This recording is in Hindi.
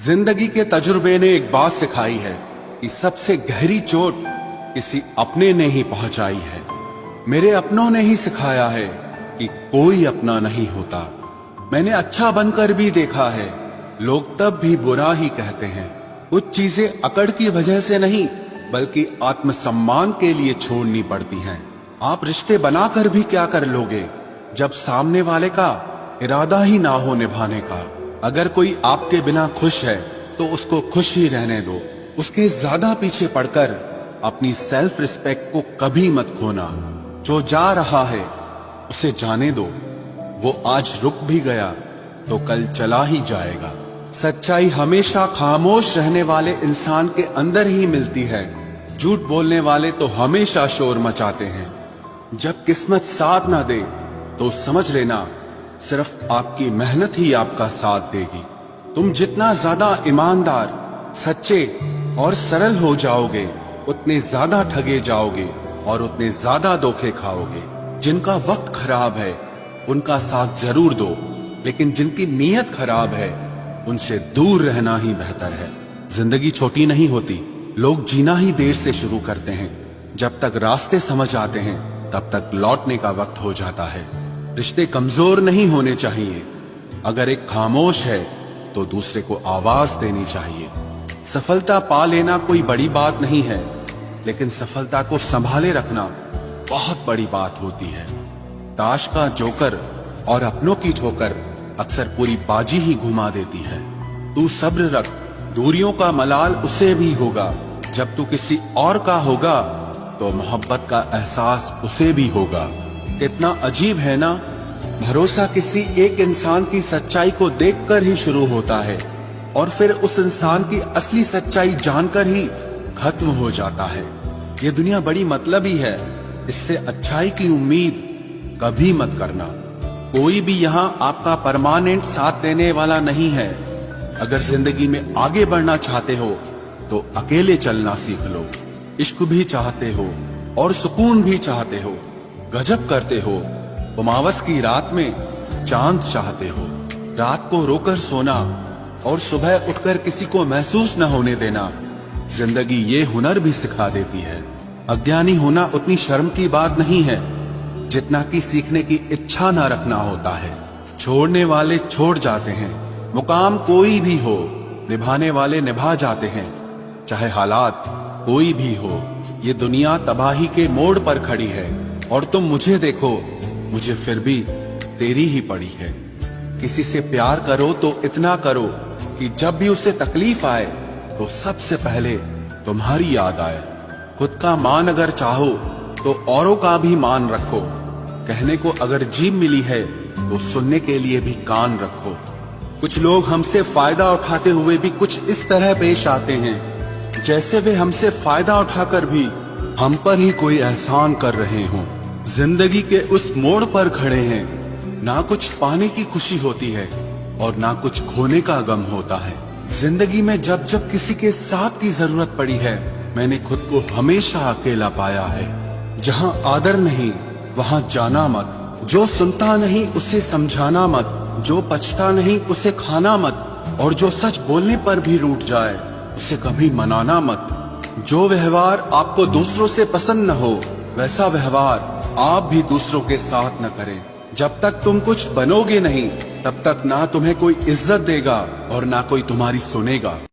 जिंदगी के तजुर्बे ने एक बात सिखाई है कि सबसे गहरी चोट किसी अपने ने ही पहुंचाई है। मेरे अपनों ने ही सिखाया है कि कोई अपना नहीं होता। मैंने अच्छा बनकर भी देखा है, लोग तब भी बुरा ही कहते हैं। कुछ चीजें अकड़ की वजह से नहीं बल्कि आत्मसम्मान के लिए छोड़नी पड़ती हैं। आप रिश्ते बनाकर भी क्या कर लोगे जब सामने वाले का इरादा ही ना हो निभाने का। अगर कोई आपके बिना खुश है तो उसको खुश ही रहने दो। उसके ज्यादा पीछे पड़कर अपनी सेल्फ रिस्पेक्ट को कभी मत खोना। जो जा रहा है उसे जाने दो, वो आज रुक भी गया तो कल चला ही जाएगा। सच्चाई हमेशा खामोश रहने वाले इंसान के अंदर ही मिलती है। झूठ बोलने वाले तो हमेशा शोर मचाते हैं। जब किस्मत साथ ना दे तो समझ लेना सिर्फ आपकी मेहनत ही आपका साथ देगी। तुम जितना ज्यादा ईमानदार, सच्चे और सरल हो जाओगे उतने ज्यादा ठगे जाओगे और उतने ज्यादा धोखे खाओगे। जिनका वक्त खराब है उनका साथ जरूर दो, लेकिन जिनकी नीयत खराब है उनसे दूर रहना ही बेहतर है। जिंदगी छोटी नहीं होती, लोग जीना ही देर से शुरू करते हैं। जब तक रास्ते समझ आते हैं तब तक लौटने का वक्त हो जाता है। रिश्ते कमजोर नहीं होने चाहिए। अगर एक खामोश है तो दूसरे को आवाज देनी चाहिए। सफलता पा लेना कोई बड़ी बात नहीं है, लेकिन सफलता को संभाले रखना बहुत बड़ी बात होती है। ताश का जोकर और अपनों की ठोकर अक्सर पूरी बाजी ही घुमा देती है। तू सब्र रख, दूरियों का मलाल उसे भी होगा। जब तू किसी और का होगा तो मोहब्बत का एहसास उसे भी होगा। कितना अजीब है ना, भरोसा किसी एक इंसान की सच्चाई को देखकर ही शुरू होता है और फिर उस इंसान की असली सच्चाई जानकर ही खत्म हो जाता है। ये दुनिया बड़ी मतलबी है, इससे अच्छाई की उम्मीद कभी मत करना। कोई भी यहाँ आपका परमानेंट साथ देने वाला नहीं है। अगर जिंदगी में आगे बढ़ना चाहते हो तो अकेले चलना सीख लो। इश्क भी चाहते हो और सुकून भी चाहते हो, गजब करते हो। उमावस की रात में चांद चाहते हो। रात को रोकर सोना और सुबह उठकर किसी को महसूस न होने देना जिंदगी ये हुनर भी सिखा देती है। अज्ञानी होना उतनी शर्म की बात नहीं है जितना कि सीखने की इच्छा न रखना होता है। छोड़ने वाले छोड़ जाते हैं, मुकाम कोई भी हो, निभाने वाले निभा जाते हैं। चाहे हालात कोई भी हो, ये दुनिया तबाही के मोड़ पर खड़ी है और तुम मुझे देखो, मुझे फिर भी तेरी ही पड़ी है। किसी से प्यार करो तो इतना करो कि जब भी उसे तकलीफ आए तो सबसे पहले तुम्हारी याद आए। खुद का मान अगर चाहो तो औरों का भी मान रखो। कहने को अगर जीभ मिली है तो सुनने के लिए भी कान रखो। कुछ लोग हमसे फायदा उठाते हुए भी कुछ इस तरह पेश आते हैं जैसे वे हमसे फायदा उठाकर भी हम पर ही कोई एहसान कर रहे हों। जिंदगी के उस मोड़ पर खड़े हैं, ना कुछ पाने की खुशी होती है और ना कुछ खोने का गम होता है। जिंदगी में जब जब किसी के साथ की जरूरत पड़ी है, मैंने खुद को हमेशा अकेला पाया है। जहां आदर नहीं वहां जाना मत। जो सुनता नहीं उसे समझाना मत। जो पछता नहीं उसे खाना मत। और जो सच बोलने पर भी रूठ जाए उसे कभी मनाना मत। जो व्यवहार आपको दूसरों से पसंद न हो वैसा व्यवहार आप भी दूसरों के साथ न करें। जब तक तुम कुछ बनोगे नहीं तब तक ना तुम्हें कोई इज्जत देगा और ना कोई तुम्हारी सुनेगा।